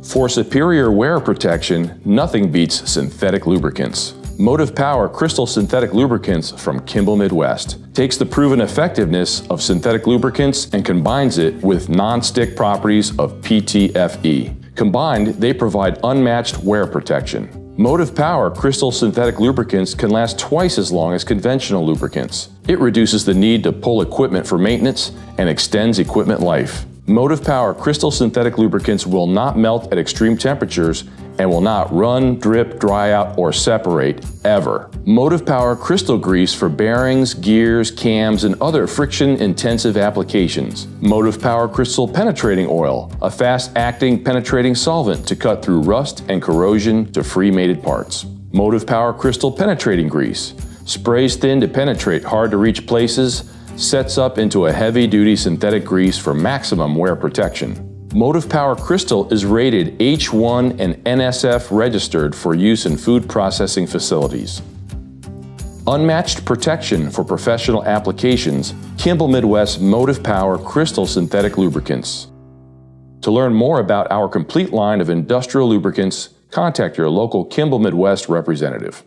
For superior wear protection, nothing beats synthetic lubricants. Motive Power Crystal Synthetic Lubricants from Kimball Midwest takes the proven effectiveness of synthetic lubricants and combines it with non-stick properties of PTFE. Combined, they provide unmatched wear protection. Motive Power Crystal Synthetic Lubricants can last twice as long as conventional lubricants. It reduces the need to pull equipment for maintenance and extends equipment life. Motive Power Crystal Synthetic Lubricants will not melt at extreme temperatures and will not run, drip, dry out, or separate, ever. Motive Power Crystal Grease for bearings, gears, cams, and other friction-intensive applications. Motive Power Crystal Penetrating Oil, a fast-acting penetrating solvent to cut through rust and corrosion to free mated parts. Motive Power Crystal Penetrating Grease, sprays thin to penetrate hard-to-reach places, sets up into a heavy-duty synthetic grease for maximum wear protection. Motive Power Crystal is rated H1 and NSF registered for use in food processing facilities. Unmatched protection for professional applications, Kimball Midwest Motive Power Crystal Synthetic Lubricants. To learn more about our complete line of industrial lubricants, contact your local Kimball Midwest representative.